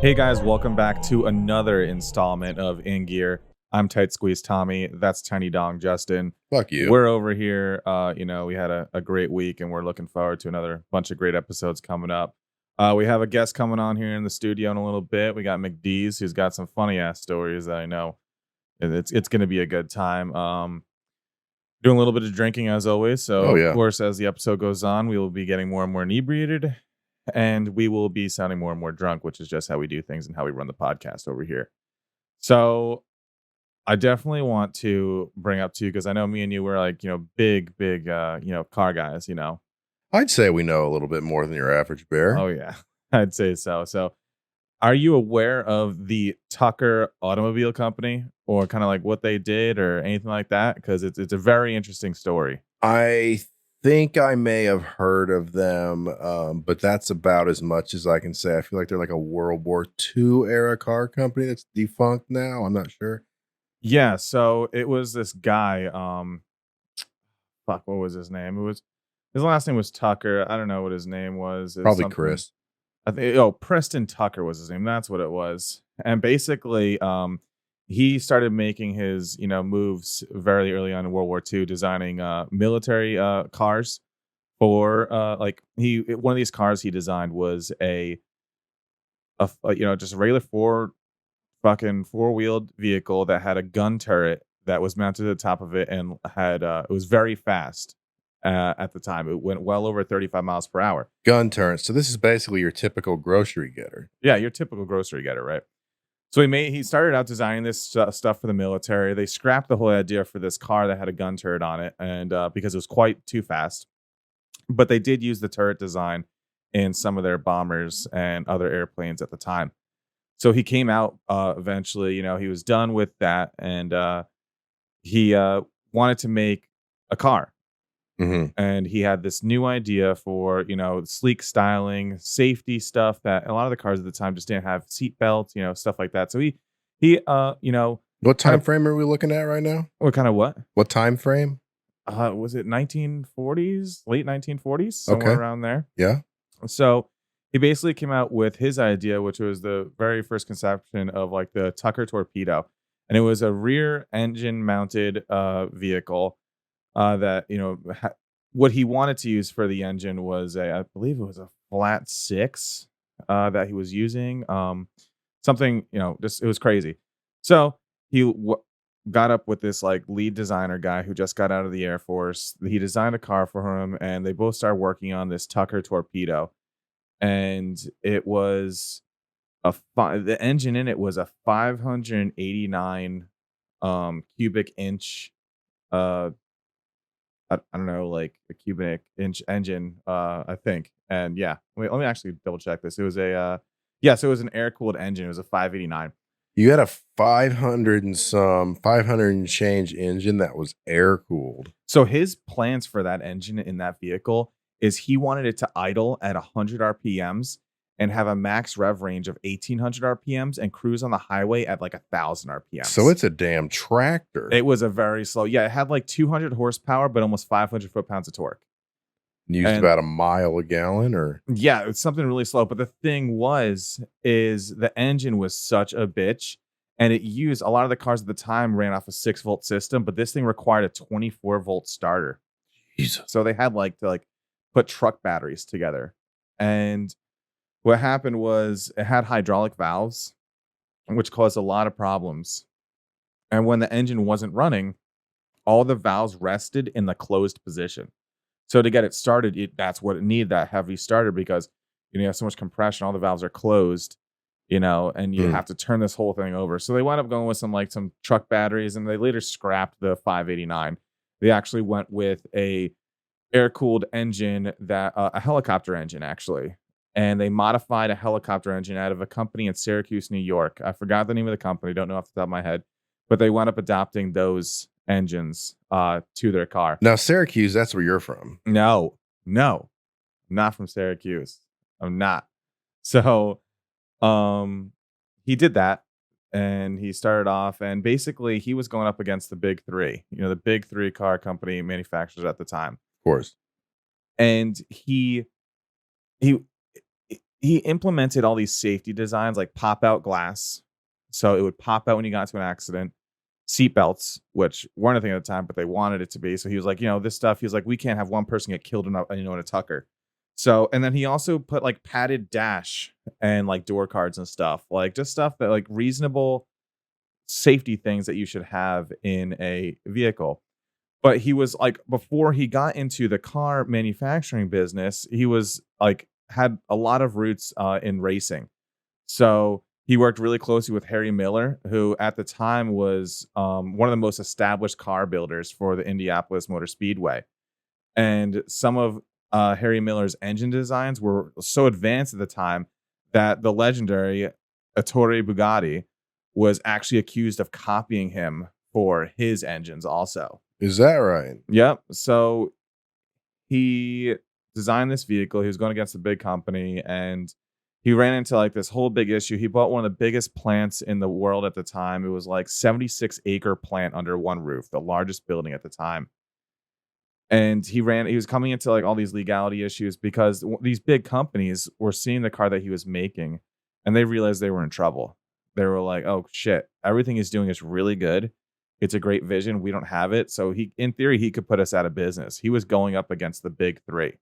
Hey guys, welcome back to another installment of In Gear. I'm Tight Squeeze Tommy. That's Tiny Dong Justin. Fuck you. We're over here. We had a great week and we're looking forward to another bunch of great episodes coming up. We have a guest coming on here in the studio in a little bit. We got McD's, who's got some funny ass stories that I know it's going to be a good time. Doing a little bit of drinking as always. So, Oh, of yeah. course, as the episode goes on, we will be getting more and more inebriated and we will be sounding more and more drunk, which is just how we do things and how we run the podcast over here. So, I definitely want to bring up to you because I know me and you were like, big, car guys. I'd say we know a little bit more than your average bear. Oh, yeah, I'd say so. So, are you aware of the Tucker Automobile Company or kind of like what they did or anything like that? Because it's a very interesting story. I think I may have heard of them, but that's about as much as I can say. I feel like they're like a World War II era car company that's defunct now. I'm not sure. Yeah, so it was this guy, fuck, what was his name? His last name was Tucker. I don't know what his name was. It's Probably something. Chris. I think Preston Tucker was his name. That's what it was. And basically, he started making his, moves very early on in World War II, designing military cars for one of these cars he designed was just a regular fucking four-wheeled vehicle that had a gun turret that was mounted to the top of it and had it was very fast at the time. It went well over 35 miles per hour. Gun turrets. So this is basically your typical grocery getter. Yeah, your typical grocery getter, right? So he started out designing this stuff for the military. They scrapped the whole idea for this car that had a gun turret on it, and because it was quite too fast. But they did use the turret design in some of their bombers and other airplanes at the time. So he came out eventually. He was done with that, and he wanted to make a car. Mm-hmm. And he had this new idea for sleek styling, safety stuff that a lot of the cars at the time just didn't have seat belts, stuff like that. So he What kind time of frame are we looking at right now? what kind of what What time frame? was it 1940s, late 1940s, somewhere Okay. around there. Yeah. So he basically came out with his idea, which was the very first conception of like the Tucker torpedo, and it was a rear engine mounted vehicle that what he wanted to use for the engine was I believe it was a flat six that he was using. Something just it was crazy. So he got up with this like lead designer guy who just got out of the Air Force. He designed a car for him, and they both started working on this Tucker torpedo. And it was the engine in it was a 589 cubic inch uh I don't know, like a cubic inch engine, I think. And yeah, let me actually double check this. It was so it was an air cooled engine. It was a 589. You had a 500 and change engine that was air cooled. So his plans for that engine in that vehicle is he wanted it to idle at 100 RPMs and have a max rev range of 1800 RPMs and cruise on the highway at like 1000 RPMs. So it's a damn tractor. It was a very slow. Yeah, it had like 200 horsepower, but almost 500 foot-pounds of torque. Used about a mile a gallon, or yeah, it's something really slow. But the thing is the engine was such a bitch, and it used a lot of the cars at the time ran off a 6-volt system, but this thing required a 24-volt starter. Jesus. So they had to put truck batteries together. And what happened was it had hydraulic valves, which caused a lot of problems. And when the engine wasn't running, all the valves rested in the closed position. So to get it started, that's what it needed, that heavy starter, because you have so much compression, all the valves are closed, and you have to turn this whole thing over. So they wound up going with some truck batteries, and they later scrapped the 589. They actually went with a air-cooled engine a helicopter engine actually. And they modified a helicopter engine out of a company in Syracuse, New York. I forgot the name of the company, don't know off the top of my head, but they wound up adopting those engines to their car. Now, Syracuse, that's where you're from. No, not from Syracuse. I'm not. So he did that, and he started off, and basically he was going up against the big three, the big three car company manufacturers at the time. Of course. And he he implemented all these safety designs like pop out glass. So it would pop out when you got into an accident. Seat belts, which weren't a thing at the time, but they wanted it to be. So he was like, this stuff. He was like, we can't have one person get killed in a Tucker. So, and then he also put like padded dash and like door cards and stuff, like just stuff that like reasonable safety things that you should have in a vehicle. But he was like, before he got into the car manufacturing business, he was like, had a lot of roots in racing. So he worked really closely with Harry Miller, who at the time was one of the most established car builders for the Indianapolis Motor Speedway. And some of Harry Miller's engine designs were so advanced at the time that the legendary Ettore Bugatti was actually accused of copying him for his engines also. Is that right? Yep. So he designed this vehicle. He was going against a big company, and he ran into like this whole big issue. He bought one of the biggest plants in the world at the time. It was like 76-acre plant under one roof, the largest building at the time. And he was coming into like all these legality issues because these big companies were seeing the car that he was making, and they realized they were in trouble. They were like, oh shit, everything he's doing is really good. It's a great vision. We don't have it. So in theory, he could put us out of business. He was going up against the big three.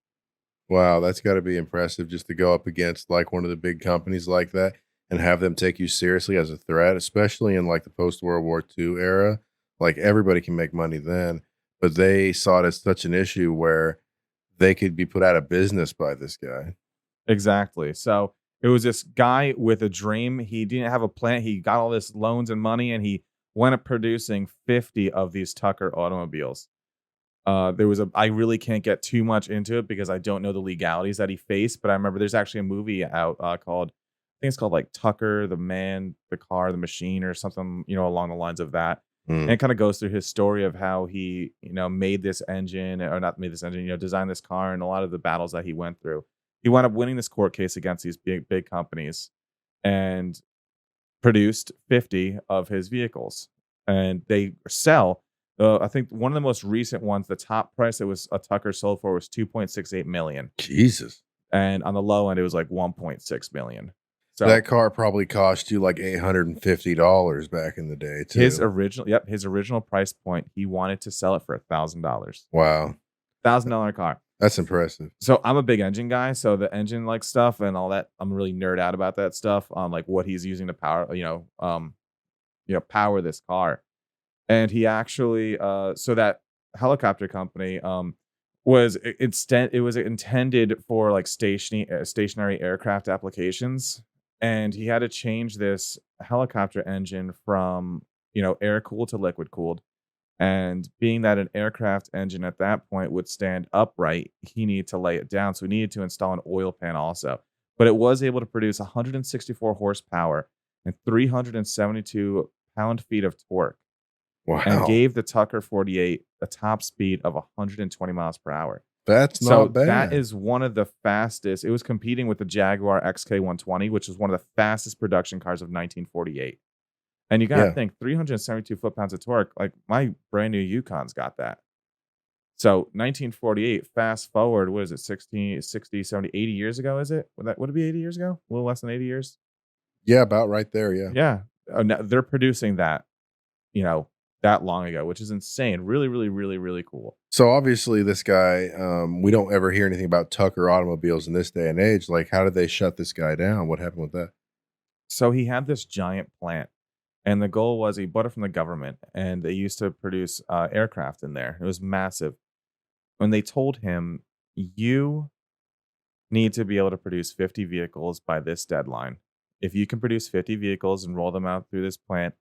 Wow, that's got to be impressive just to go up against like one of the big companies like that and have them take you seriously as a threat, especially in like the post World War II era. Like everybody can make money then, but they saw it as such an issue where they could be put out of business by this guy. Exactly. So it was this guy with a dream. He didn't have a plant. He got all this loans and money, and he went up producing 50 of these Tucker automobiles. I really can't get too much into it because I don't know the legalities that he faced, but I remember there's actually a movie out called, I think it's called like Tucker, the Man, the Car, the Machine, or something, along the lines of that. And Mm. it kind of goes through his story of how he, made this engine, or not made this engine, designed this car, and a lot of the battles that he went through. He wound up winning this court case against these big companies and produced 50 of his vehicles. And they sell, I think one of the most recent ones, the top price that was a Tucker sold for was 2.68 million. Jesus. And on the low end, it was like 1.6 million. So That car probably cost you like $850 back in the day, too. his original price point, he wanted to sell it for $1,000. Wow. $1,000 car. That's impressive. So I'm a big engine guy. So the engine like stuff and all that, I'm really nerd out about that stuff on like what he's using to power, power this car. And he actually, so that helicopter company, it was intended for like stationary aircraft applications, and he had to change this helicopter engine from air cooled to liquid cooled. And being that an aircraft engine at that point would stand upright, he needed to lay it down. So he needed to install an oil pan also. But it was able to produce 164 horsepower and 372 pound-feet of torque, and Wow. gave the Tucker 48 a top speed of 120 miles per hour. That's So not bad. that is one of the fastest. It was competing with the Jaguar XK120, which was one of the fastest production cars of 1948. And you got to Yeah. think 372 foot-pounds of torque. Like my brand new Yukon's got that. So 1948, fast forward, what is it, 60, 70, 80 years ago, is it? Would it be 80 years ago? A little less than 80 years? Yeah, about right there, yeah. Yeah. Now they're producing that, that long ago, which is insane. Really, really, really, really cool. So obviously this guy, we don't ever hear anything about Tucker automobiles in this day and age. Like, how did they shut this guy down? What happened with that? So he had this giant plant, and the goal was he bought it from the government, and they used to produce aircraft in there. It was massive. When they told him, you need to be able to produce 50 vehicles by this deadline. If you can produce 50 vehicles and roll them out through this plant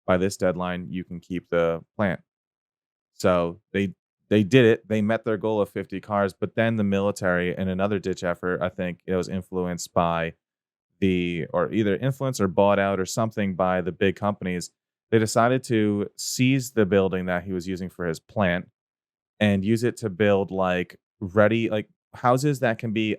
by this deadline, you can keep the plant. So they did it. They met their goal of 50 cars, but then the military, in another ditch effort, I think it was influenced by or either influenced or bought out or something by the big companies. They decided to seize the building that he was using for his plant and use it to build like houses that can be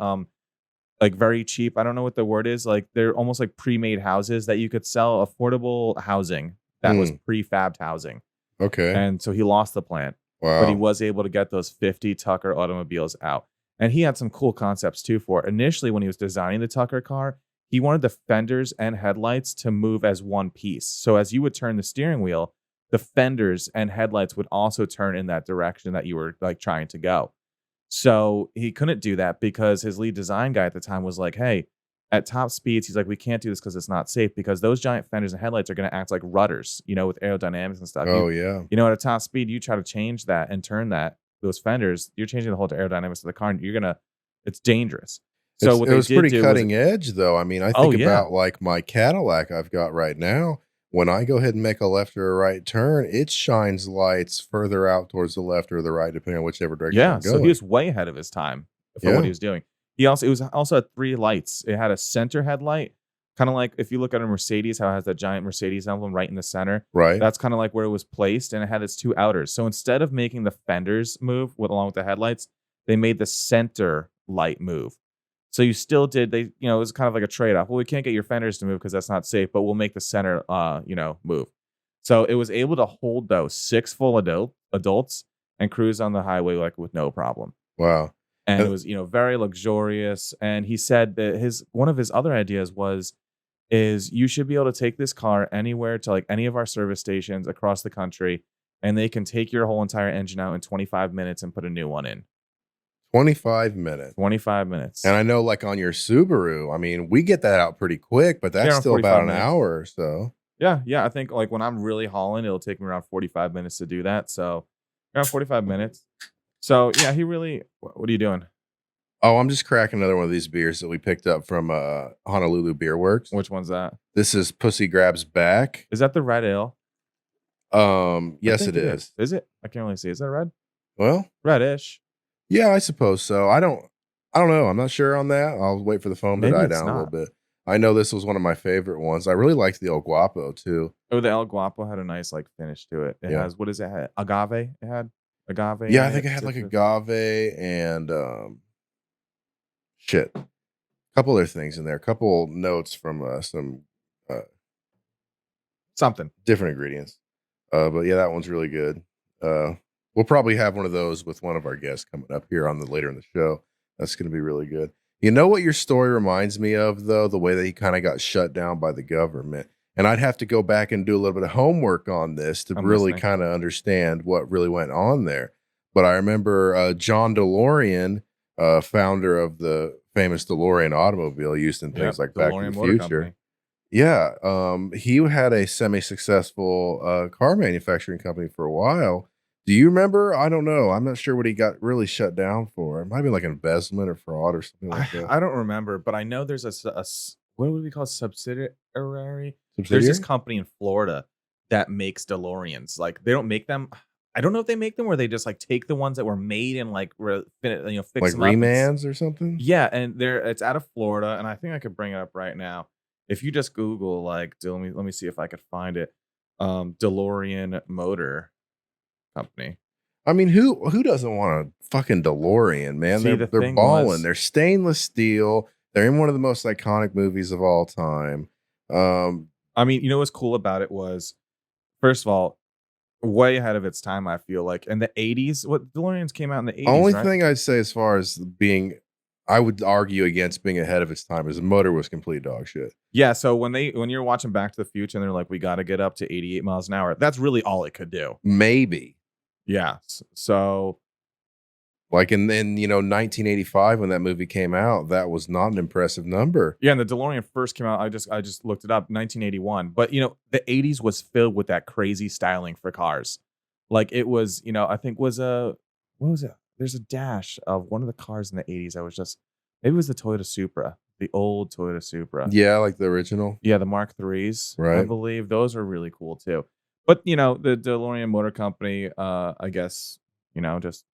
like very cheap. I don't know what the word is. Like they're almost like pre-made houses that you could sell, affordable housing that was prefabbed housing. Okay. And so he lost the plant, but he Wow. was able to get those 50 Tucker automobiles out. And he had some cool concepts too for it. Initially, when he was designing the Tucker car, he wanted the fenders and headlights to move as one piece. So as you would turn the steering wheel, the fenders and headlights would also turn in that direction that you were like trying to go. So he couldn't do that because his lead design guy at the time was like, "Hey, at top speeds," he's like, "We can't do this because it's not safe because those giant fenders and headlights are going to act like rudders, with aerodynamics and stuff. Oh yeah. At a top speed, you try to change that and turn those fenders, you're changing the whole aerodynamics of the car, and it's dangerous." So what It they was did pretty do was, cutting edge, though. I mean, I oh think yeah, about like my Cadillac I've got right now. When I go ahead and make a left or a right turn, it shines lights further out towards the left or the right, depending on whichever direction yeah. I'm So he going. was way ahead of his time for what Yeah, he was doing. It was also had three lights. It had a center headlight, kind of like if you look at a Mercedes, how it has that giant Mercedes emblem right in the center. right. That's kind of like where it was placed, and it had its two outers. So instead of making the fenders move along with the headlights, they made the center light move. So you still did it was kind of like a trade-off. Well, we can't get your fenders to move because that's not safe, but we'll make the center move. So it was able to hold those six full adults and cruise on the highway like with no problem. Wow. And it And was, very luxurious. And he said that one of his other ideas is you should be able to take this car anywhere to like any of our service stations across the country, and they can take your whole entire engine out in 25 minutes and put a new one in. 25 minutes. 25 minutes. And I know, like on your Subaru, I mean, we get that out pretty quick, but that's Around still about 45 an minutes. hour or so. Yeah, yeah. I think like when I'm really hauling, it'll take me around 45 minutes to do that. So around 45 minutes. So yeah, he really. What are you doing? Oh, I'm just cracking another one of these beers that we picked up from Honolulu Beer Works. Which one's that? This is Pussy Grabs Back. Is that the red ale? I Yes, think it is. Is it? I can't really see. Is that red? Well, Reddish. yeah, I suppose so. I don't know. I'm not sure on that. I'll wait for the foam to Maybe die it's down a little not. bit. I know this was one of my favorite ones. I really liked the El Guapo too. Oh, the El Guapo had a nice like finish to it. It Yeah. has what is it? Agave. It had agave. Yeah, in I think it, it had like citrus. agave and shit. A couple other things in there. A couple notes from some uh, Something. different ingredients. But yeah, that one's really good. We'll probably have one of those with one of our guests coming up here on the later in the show. That's going to be really good. You know what your story reminds me of, though? The way that he kind of got shut down by the government. And I'd have to go back and do a little bit of homework on this to I'm really listening. kind of understand what really went on there. But I remember John DeLorean, founder of the famous DeLorean automobile used in things Yep. like Back to DeLorean the Motor Future. Company. Yeah, he had a semi-successful car manufacturing company for a while. Do you remember? I don't know. I'm not sure what he got really shut down for. It might be like embezzlement or fraud or something like that. I don't remember, but I know there's what would we call subsidiary? There's this Subsidiary? company in Florida that makes DeLoreans. Like they don't make them. I don't know if they make them or they just like take the ones that were made and like fix Like them up. remans or something? Yeah, and it's out of Florida, and I think I could bring it up right now. If you just Google like, let me see if I could find it. DeLorean Motor Company. I mean, who doesn't want a fucking DeLorean, man? See, the They're thing balling. was, They're stainless steel. They're in one of the most iconic movies of all time. I mean, what's cool about it was, first of all, way ahead of its time. I feel like in the '80s, what DeLoreans came out in the '80s, Only right? thing I'd say as far as being, I would argue against being ahead of its time is the motor was complete dog shit. Yeah. So when you're watching Back to the Future and they're like, we got to get up to 88 miles an hour, that's really all it could do. Maybe. Yeah. So Like in 1985 when that movie came out, that was not an impressive number. yeah, and the DeLorean first came out. I just looked it up, 1981. But the '80s was filled with that crazy styling for cars. Like it was, I think was what was it? There's a dash of one of the cars in the '80s. I was just maybe it was the Toyota Supra, the old Toyota Supra. Yeah, like the original. Yeah, the Mark IIIs, I Right. believe those are really cool too. But the DeLorean Motor Company, I guess just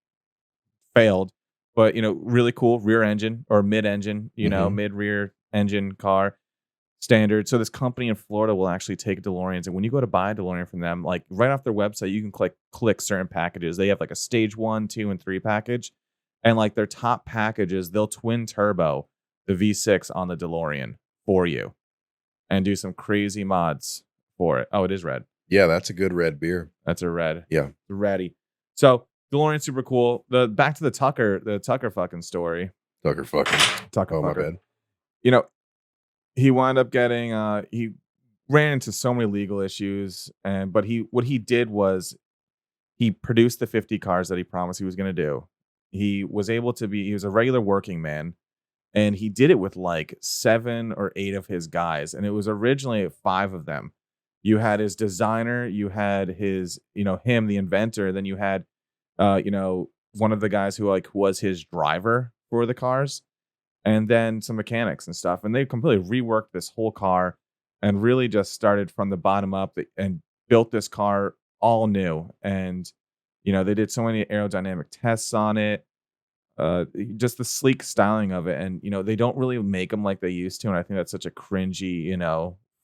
failed, but really cool rear engine or mid engine, Mhm. mid rear engine car standard. So this company in Florida will actually take DeLoreans, and when you go to buy a DeLorean from them, like right off their website, you can click certain packages. They have like a stage 1, 2, and 3 package, and like their top packages, they'll twin turbo the V6 on the DeLorean for you and do some crazy mods for it. Oh, it is red. Yeah, that's a good red beer. That's a red. Yeah. Ready. So DeLorean super cool. The back to the Tucker fucking story. Tucker fucking. Tucker Oh, my fucker. bad. You know, he wound up getting he ran into so many legal issues, and but he what he did was he produced the 50 cars that he promised he was going to do. He was a regular working man, and he did it with like 7 or 8 of his guys, and it was originally 5 of them. You had his designer, you had his, him, the inventor, then you had one of the guys who like was his driver for the cars, and then some mechanics and stuff. And they completely reworked this whole car and really just started from the bottom up and built this car all new. And, they did so many aerodynamic tests on it, just the sleek styling of it. And, they don't really make them like they used to. And I think that's such a cringy,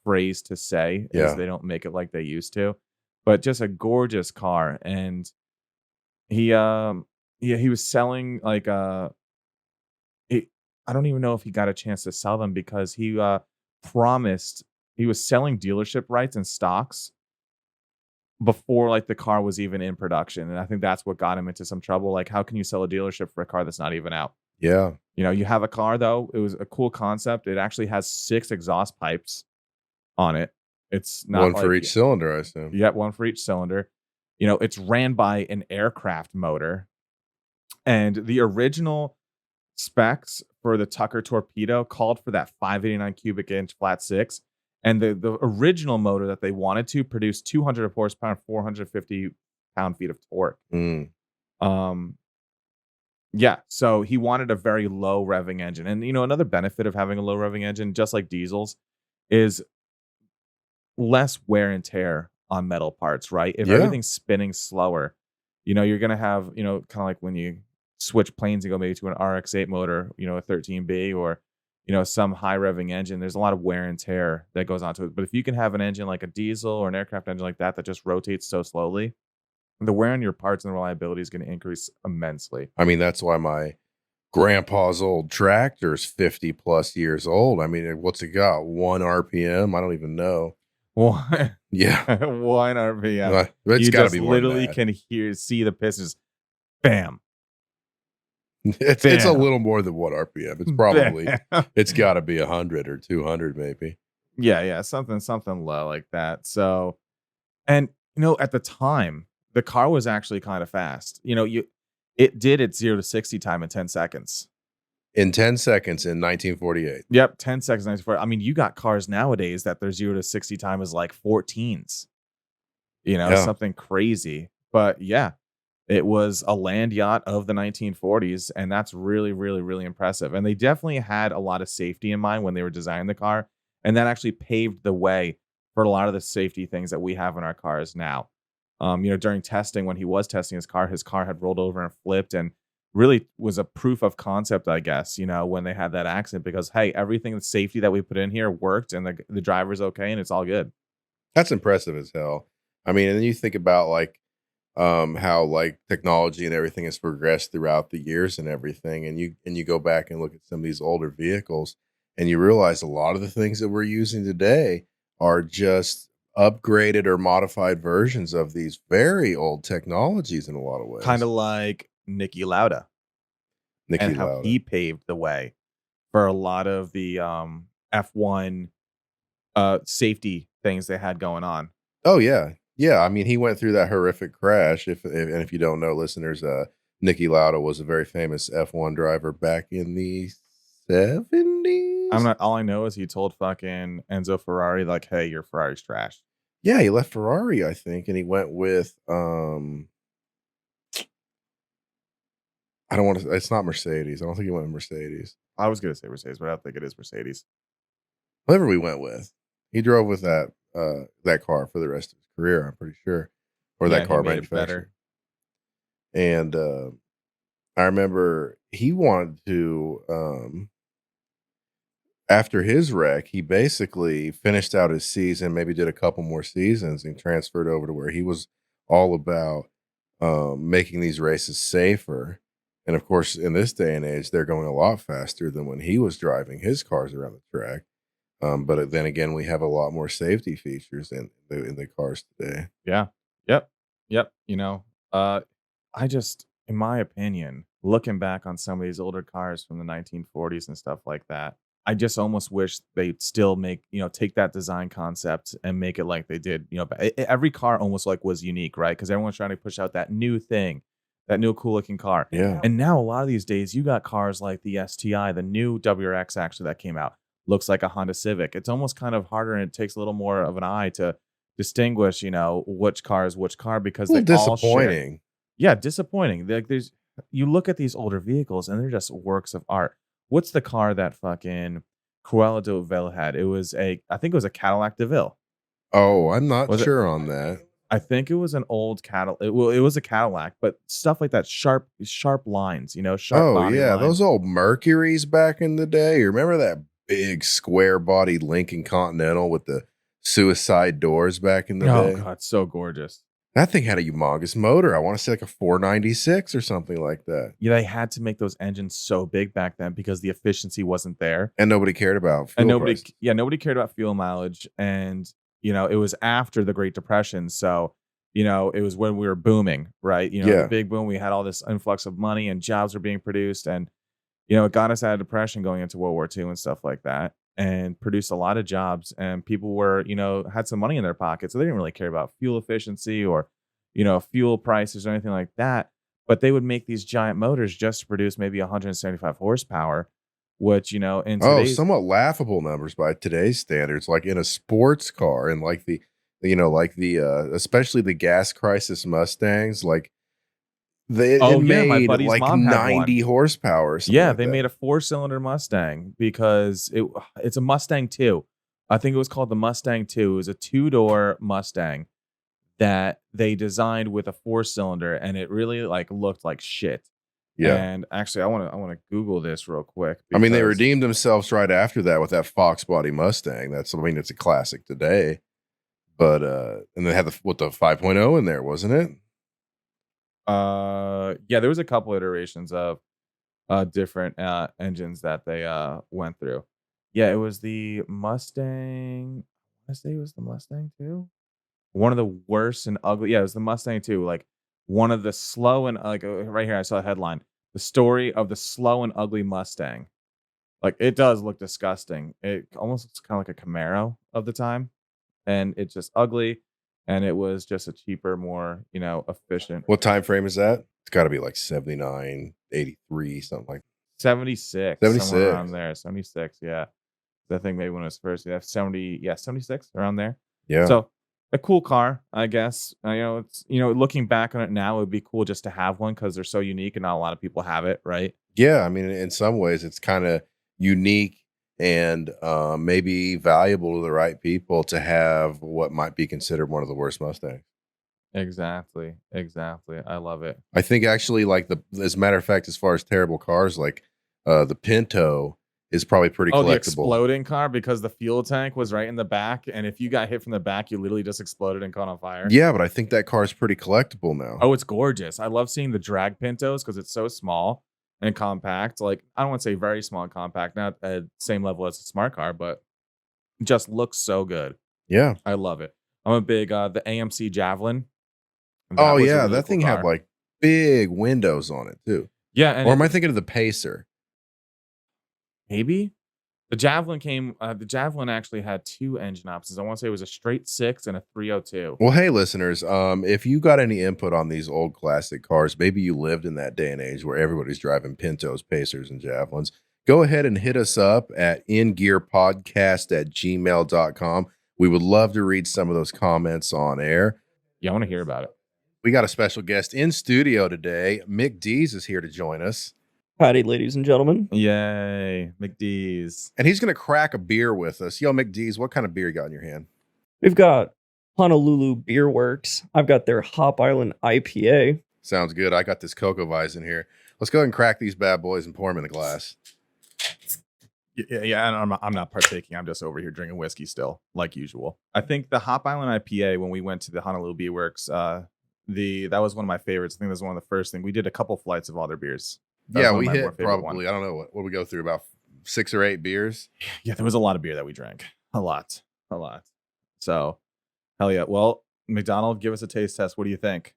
phrase to say is Yeah. they don't make it like they used to. But just a gorgeous car. And he was selling like it, I don't even know if he got a chance to sell them because promised he was selling dealership rights and stocks before like the car was even in production. And I think that's what got him into some trouble. Like, how can you sell a dealership for a car that's not even out? Yeah. You have a car though. It was a cool concept. It actually has 6 exhaust pipes on it. It's not One for like each cylinder, I assume. you get one for each cylinder. It's ran by an aircraft motor. And the original specs for the Tucker torpedo called for that 589 cubic inch flat 6. And the original motor that they wanted to produce 200 horsepower, 450 pound-feet of torque. Mm. Um, yeah, so he wanted a very low revving engine. And, another benefit of having a low revving engine, just like diesels, is less wear and tear on metal parts, right? If Yeah. everything's spinning slower, you're going to have, kind of like when you switch planes and go maybe to an RX-8 motor, a 13B or, some high revving engine, there's a lot of wear and tear that goes onto it. But if you can have an engine like a diesel or an aircraft engine like that just rotates so slowly, the wear on your parts and the reliability is going to increase immensely. I mean, that's why my grandpa's old tractor's 50 plus years old. I mean, what's it got? 1 RPM? I don't even know. One, Yeah. 1 RPM. It's You got to just be more than literally that. can see the pistons. Bam. It's a Bam. little more than 1 RPM. It's probably Bam. it's got to be 100 or 200 maybe. Yeah, something low like that. So, and at the time, the car was actually kind of fast. It did its 0 to 60 time in 10 seconds. In 10 seconds in 1948. Yep, 10 seconds. 94. I mean, you got cars nowadays that their 0 to 60 time is like 14s. Yeah. Something crazy. But yeah, it was a land yacht of the 1940s, and that's really, really, really impressive. And they definitely had a lot of safety in mind when they were designing the car, and that actually paved the way for a lot of the safety things that we have in our cars now. During testing, when he was testing his car had rolled over and flipped, and really was a proof of concept, I guess. When they had that accident, because hey, everything the safety that we put in here worked, and the driver's okay, and it's all good. That's impressive as hell. I mean, and then you think about like how like technology and everything has progressed throughout the years and everything, and you go back and look at some of these older vehicles and you realize a lot of the things that we're using today are just upgraded or modified versions of these very old technologies in a lot of ways. Kind of like Niki Lauda and how Lauda. he paved the way for a lot of the F1 safety things they had going on. Oh yeah. Yeah, I mean, he went through that horrific crash. If you don't know, listeners, Niki Lauda was a very famous F1 driver back in the 70s. All I know is he told fucking Enzo Ferrari like, "Hey, your Ferrari's trash." Yeah, he left Ferrari, I think, and he went with I don't want to. It's not Mercedes. I don't think he went with Mercedes. I was gonna say Mercedes, but I don't think it is Mercedes. Whoever we went with, he drove with that car for the rest of his career. I'm pretty sure, or Yeah, that he car made it manufacturer. better. And I remember he wanted to. After his wreck, he basically finished out his season, maybe did a couple more seasons, and transferred over to where he was all about making these races safer. And of course, in this day and age, they're going a lot faster than when he was driving his cars around the track. But then again, we have a lot more safety features in the cars today. Yeah. Yep. Yep. I just, in my opinion, looking back on some of these older cars from the 1940s and stuff like that, I just almost wish they'd still make, take that design concept and make it like they did, every car almost like was unique, right? Because everyone's trying to push out that new thing, that new cool looking car. Yeah. And now a lot of these days, you got cars like the STI, the new WRX actually that came out, looks like a Honda Civic. It's almost kind of harder and it takes a little more of an eye to distinguish, which car is which car because A they little all share. disappointing. Yeah, disappointing. Like there's you look at these older vehicles and they're just works of art. What's the car that fucking Cruella de Vil had? I think it was a Cadillac DeVille. Oh, I'm not Was it? sure on that. I think it was an old Cadillac. Well, it was a Cadillac, but stuff like that, sharp lines, sharp Oh, body yeah, lines. those old Mercuries back in the day. You remember that big square-bodied Lincoln Continental with the suicide doors back in the Oh day? god, so gorgeous. That thing had a humongous motor. I wanna say like a 496 or something like that, Yeah, they had to make those engines so big back then because the efficiency wasn't there. and nobody cared about And fuel prices. nobody cared about fuel mileage, and, it was after the Great Depression, so, it was when we were booming, right? The Yeah. big boom, we had all this influx of money and jobs were being produced, and, it got us out of depression going into World War II and stuff like that, and produced a lot of jobs, and people were, had some money in their pockets, so they didn't really care about fuel efficiency or, fuel prices or anything like that, but they would make these giant motors just to produce maybe 175 horsepower, which, in Oh, today's. somewhat laughable numbers by today's standards, like in a sports car and especially the gas crisis Mustangs, like it Oh, yeah, my made buddy's like mom had one. 90 horsepower or something Yeah, like they that. made a four-cylinder Mustang because it's a Mustang 2. I think it was called the Mustang 2. It was a two-door Mustang that they designed with a four-cylinder, and it really, like, looked like shit. Yeah. And actually, I wanna Google this real quick I mean, they because redeemed themselves right after that with that Fox body Mustang. It's a classic today. But and they had the 5.0 in there, wasn't it? yeah, there was a couple iterations of, different, engines that they, went through. Yeah, it was the Mustang I wanna say it was the Mustang 2? One of the worst and ugly yeah, it was the Mustang too, like, one of the slow and right here, I saw a headline, "The story of the slow and ugly Mustang." Like, it does look disgusting. It almost looks kinda like a Camaro of the time, and it's just ugly, and it was just a cheaper, more, efficient. What time frame is that? It's got to be like 79, 83, something like 76, somewhere around 76. there, 76, yeah. I think maybe when it was first, yeah, 70, yeah, 76, around there. Yeah. So, a cool car, I guess. It's looking back on it now, it would be cool just to have one because 'cause they're so unique and not a lot of people have it, right? Yeah, I mean, in some ways, it's kind of unique and maybe valuable to the right people to have what might be considered one of the worst Mustangs. Exactly, exactly. I love it. I think actually, like as a matter of fact, as far as terrible cars, like the Pinto is probably pretty Oh, the collectible. exploding car because the fuel tank was right in the back, and if you got hit from the back, you literally just exploded and caught on fire. Yeah, but I think that car is pretty collectible now. Oh, it's gorgeous. I love seeing the drag Pintos because it's so small and compact. Like, I don't wanna say very small and compact, not at same level as a smart car, but just looks so good. Yeah. I love it. I'm a big, the AMC Javelin. Oh That was a yeah, really that cool thing had car. like big windows on it too. Yeah, and Or am I thinking of the Pacer? maybe? The Javelin actually had 2 engine options. I wanna say it was a straight 6 and a 302. Well, hey, listeners, if you got any input on these old classic cars, maybe you lived in that day and age where everybody's driving Pintos, Pacers, and Javelins, go ahead and hit us up at ingearpodcast@gmail.com. We would love to read some of those comments on air. Yeah, I wanna hear about it. We got a special guest in studio today. McD's is here to join us, Howdy, ladies and gentlemen. Yay, McD's. and he's going to crack a beer with us. Yo, McD's, what kind of beer you got in your hand? We've got Honolulu Beer Works. I've got their Hop Island IPA. Sounds good. I got this Cocoa Vise in here. Let's go ahead and crack these bad boys and pour them in the glass. Yeah, and I'm not partaking. I'm just over here drinking whiskey still, like usual. I think the Hop Island IPA when we went to the Honolulu Bee Works, that was one of my favorites. I think that was one of the first thing we did a couple flights of all their beers. That was Yeah, one of we my more hit favorite probably, ones. I don't know, what we go through, about 6 or 8 beers. Yeah, there was a lot of beer that we drank. A lot. So, hell yeah. Well, McDonald, give us a taste test. What do you think?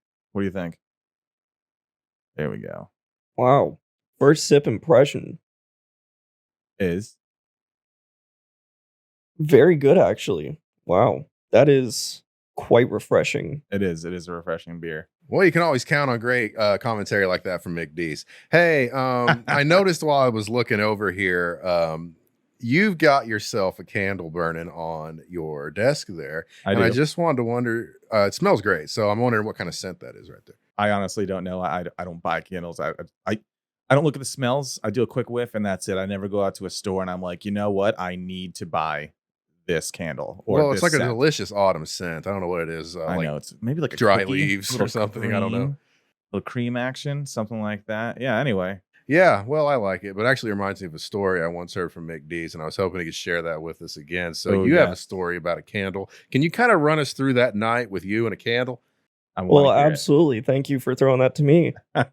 There we go. Wow. First sip impression. Is Very good, actually. Wow. That is quite refreshing. it is a refreshing beer. Well, you can always count on great commentary like that from McD's. Hey, I noticed while I was looking over here, you've got yourself a candle burning on your desk there. I and do. I just wanted to wonder, it smells great. So I'm wondering what kind of scent that is right there. I honestly don't know. I don't buy candles. I don't look at the smells. I do a quick whiff and that's it. I never go out to a store and I'm like, you know what? I need to buy this candle. Or Well, it's this like a scent. delicious autumn scent. I don't know what it is. I like know it's maybe like a dry cookie, leaves little or something. I don't know. Little cream action, something like that. Yeah. Anyway, Yeah, well, I like it, but actually reminds me of a story I once heard from McD's, and I was hoping he could share that with us again. So Oh, you have a yes. story about a candle. Can you kind of run us through that night with you and a candle? I want Well, to hear absolutely. Thank you for throwing that to me. it.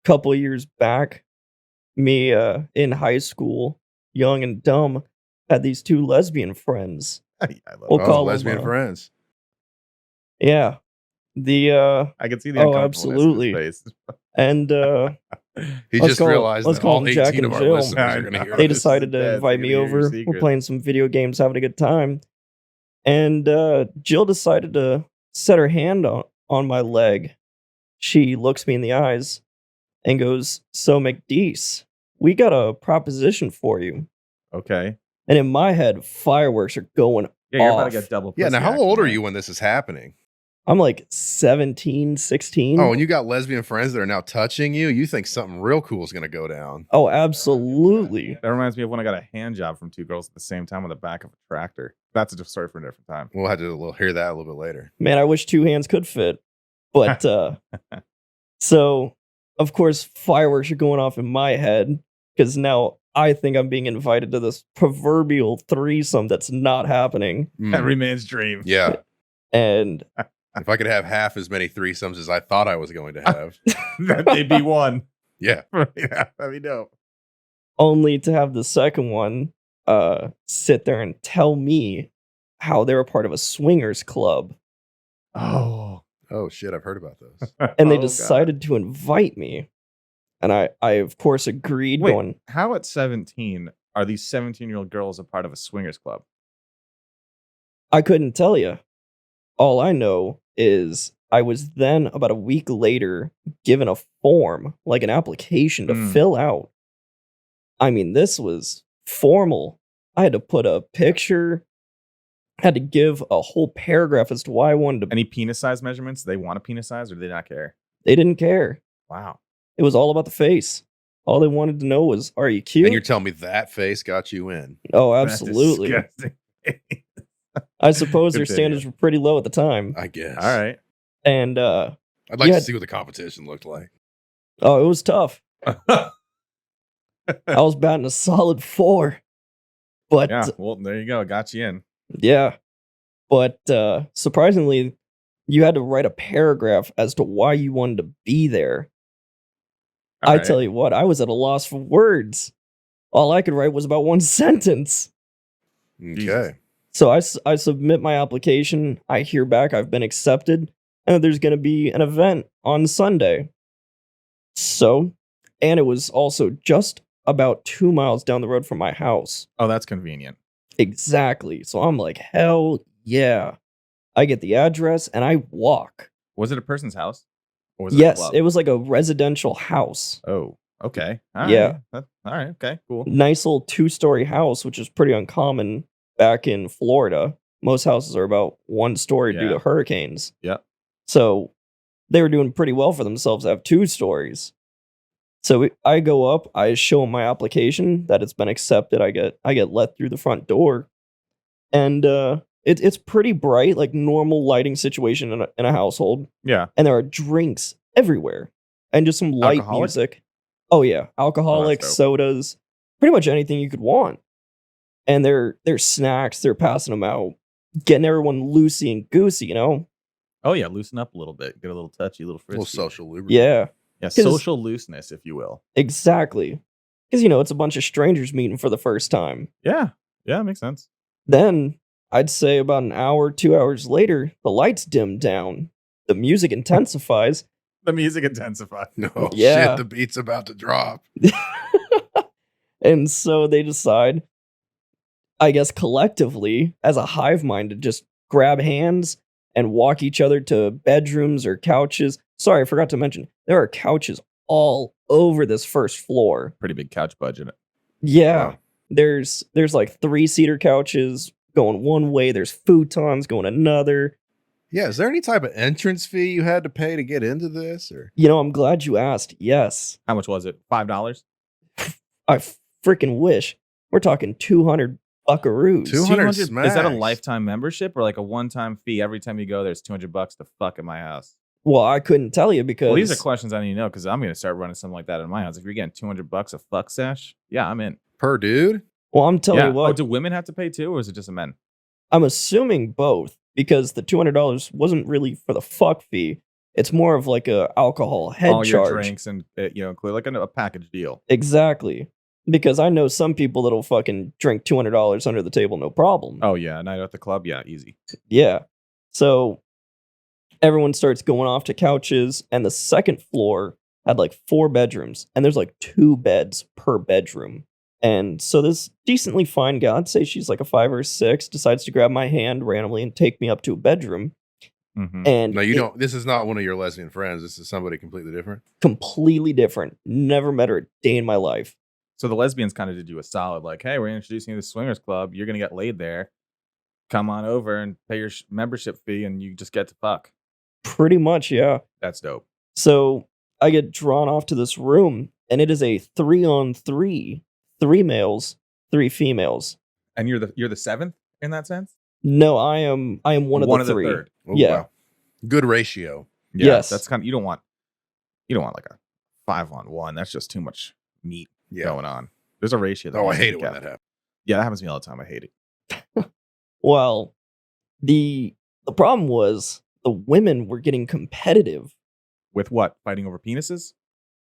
Couple of years back, me in high school, young and dumb, had these two lesbian friends. I love We'll it. call 'em, Lesbian friends. Yeah. The I can see the oh, uncomfortableness absolutely. in his face. and He Let's just call it- realized let's that call all him Jack 18 of and our Jill. listeners are going to hear they this. decided to Dad's invite gonna me hear your over. We're secrets. playing some video games, having a good time. And Jill decided to set her hand on my leg. She looks me in the eyes and goes, "So, McDeese, we got a proposition for you." Okay. And in my head, fireworks are going Yeah, you're about to off. get double. Yeah, now pussy how action old are there. you when this is happening? I'm like 17, 16. Oh, and you got lesbian friends that are now touching you? You think something real cool is going to go down. Oh, absolutely. That reminds me of when I got a hand job from two girls at the same time on the back of a tractor. That's a story for a different time. We'll have to hear that a little bit later. Man, I wish two hands could fit. But so, of course, fireworks are going off in my head because now I think I'm being invited to this proverbial threesome that's not happening. Every man's dream. Yeah. And If I could have half as many threesomes as I thought I was going to have. That may be one. Yeah. Yeah, that'd be dope. only to have the second one sit there and tell me how they're a part of a swingers club. Oh. Oh, shit. I've heard about those. And they Oh, God. decided to invite me. And I of course, agreed, Wait, going, how at 17 are these 17-year-old girls a part of a swingers club? I couldn't tell you. All I know is I was then, about a week later, given a form, like an application to Mm. fill out. I mean, this was formal. I had to put a picture, had to give a whole paragraph as to why I wanted to. Any penis size measurements? Do they want a penis size or do they not care? They didn't care. Wow. It was all about the face. All they wanted to know was, are you cute? And you're telling me that face got you in. Oh, That's absolutely. disgusting. I suppose their Continue. standards were pretty low at the time. I guess. All right. And I'd like Yeah. to see what the competition looked like. oh, it was tough. I was batting a solid 4. But Yeah, well, there you go. Got you in. yeah. But surprisingly, you had to write a paragraph as to why you wanted to be there. I tell you what, I was at a loss for words. All I could write was about one sentence. Okay. Jesus. So I submit my application. I hear back I've been accepted, and there's going to be an event on Sunday. So, and it was also just about 2 miles down the road from my house. Oh, that's convenient. Exactly. So I'm like, hell yeah. I get the address and I walk. Was it a person's house? Or was it a Yes, club? it was like a residential house. Oh, okay. All Yeah. right. All right. Okay. Cool. Nice little 2-story house, which is pretty uncommon back in Florida. Most houses are about 1 story due Yeah. to hurricanes. Yep. So they were doing pretty well for themselves to have 2 stories. So I go up, I show them my application that it's been accepted. I get let through the front door, and it's pretty bright, like normal lighting situation in a household. Yeah. And there are drinks everywhere, and just some light Alcoholic? music. Oh yeah, alcoholic, dope. sodas, pretty much anything you could want. And they're snacks. They're passing them out, getting everyone loosey and goosey. You know? Oh yeah. Loosen up a little bit. Get a little touchy, a little A little frisky. social lubricant. Yeah. Yeah. 'Cause- Social looseness, if you will. Exactly. Because, it's a bunch of strangers meeting for the first time. Yeah. Yeah. Makes sense. Then, I'd say about an hour, 2 hours later, the lights dim down, the music intensifies, The music intensified. No Yeah. shit, the beat's about to drop. And so they decide, I guess collectively, as a hive mind, to just grab hands and walk each other to bedrooms or couches. Sorry, I forgot to mention, there are couches all over this first floor. Pretty big couch budget. Yeah. Wow. There's like 3-seater couches going one way, there's futons going another. Yeah, is there any type of entrance fee you had to pay to get into this? Or You know, I'm glad you asked. Yes. How much was it? $5? I freaking wish. We're talking 200 buckaroos. 200 Is that a smacks. lifetime membership or like a one-time fee? Every time you go, there's $200 to fuck at my house. Well, I couldn't tell you because Well, these are questions I need to know because I'm going to start running something like that in my house. If you're getting $200 a fuck sesh, yeah, I'm in. Per dude? well, I'm telling Yeah. you what, Oh, do women have to pay too, or is it just a men? I'm assuming both because the $200 wasn't really for the fuck fee. It's more of like a alcohol head All charge. your drinks and include like a package deal. Exactly. Because I know some people that'll fucking drink $200 under the table, no problem. Oh yeah, a night at the club, yeah, easy. Yeah. So everyone starts going off to couches, and the second floor had like 4 bedrooms, and there's like 2 beds per bedroom. And so this decently fine gal, I'd say she's like a 5 or 6, decides to grab my hand randomly and take me up to a bedroom. Mhm. And No, you it- don't. This is not one of your lesbian friends. This is somebody completely different. completely different. Never met her a day in my life. So the lesbians kind of did you a solid, like, hey, we're introducing you to the swingers club. You're gonna get laid there. Come on over and pay your membership fee, and you just get to fuck. Pretty much, yeah. That's dope. So I get drawn off to this room, and it is a 3-on-3, 3 males, 3 females. And you're the seventh in that sense. No, I am one of the 3. third. Oh, Yeah. wow. Good ratio. Yeah, Yes. that's kind of you don't want like a 5-on-1. That's just too much meat Yeah. going on. There's a ratio. that Oh, I needs to hate be it when kept. that happens. Yeah, that happens to me all the time. I hate it. Well, the problem was the women were getting competitive. With what? Fighting over penises?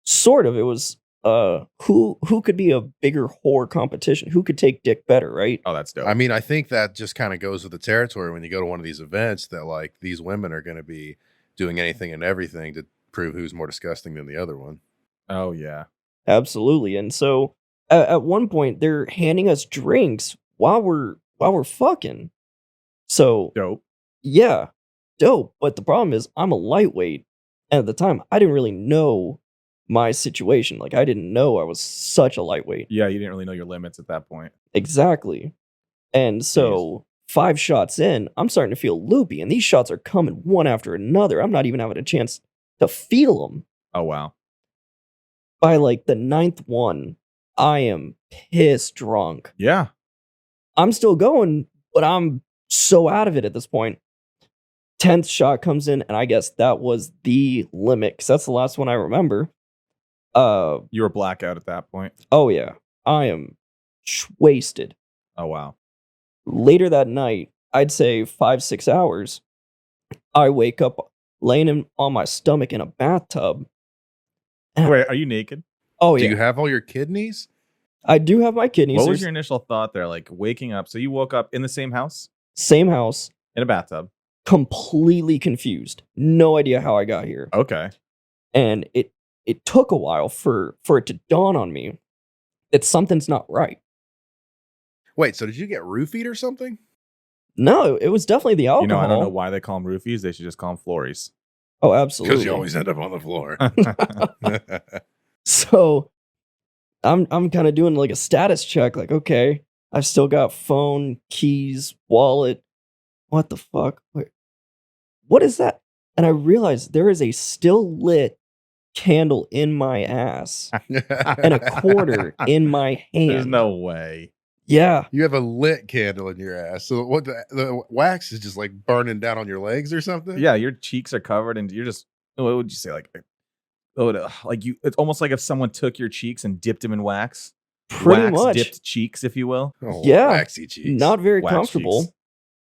Sort of. It was who could be a bigger whore competition? Who could take dick better, right? Oh, that's dope. I mean, I think that just kind of goes with the territory when you go to one of these events that like these women are going to be doing anything and everything to prove who's more disgusting than the other one. Oh yeah. Absolutely. And so at one point they're handing us drinks while we're fucking. So Dope. yeah, dope. But the problem is I'm a lightweight. And at the time I didn't really know my situation. Like I didn't know I was such a lightweight. Yeah, you didn't really know your limits at that point. Exactly. And so 5 shots in, I'm starting to feel loopy. And these shots are coming one after another. I'm not even having a chance to feel them. Oh wow. By like the 9th one, I am pissed drunk. Yeah. I'm still going, but I'm so out of it at this point. 10th shot comes in, and I guess that was the limit, because that's the last one I remember. You were blackout at that point. Oh yeah, I am wasted. Oh wow. Later that night, I'd say 5-6 hours, I wake up laying on my stomach in a bathtub. Wait, are you naked? Oh Do yeah, you have all your kidneys? I do have my kidneys. What was There's your initial thought there? Like waking up. So you woke up in the same house same house, in a bathtub. completely confused. No idea how I got here. Okay. And it took a while for it to dawn on me that something's not right. Wait, so did you get roofied or something? No, it was definitely the alcohol. You know, I don't know why they call them roofies. They should just call them flories. Oh, Because absolutely. you always end up on the floor. So I'm kind of doing like a status check, like, okay, I've still got phone, keys, wallet. What the fuck? Wait, what is that? And I realized there is a still lit candle in my ass and a quarter in my hand. There's no way. Yeah. You have a lit candle in your ass. So what the wax is just like burning down on your legs or something? Yeah, your cheeks are covered, and you're just. What would you say? Like you. It's almost like if someone took your cheeks and dipped them in wax. Pretty Wax much. dipped cheeks, if you will. Oh, Yeah. waxy cheeks. Not very Wax comfortable. cheeks.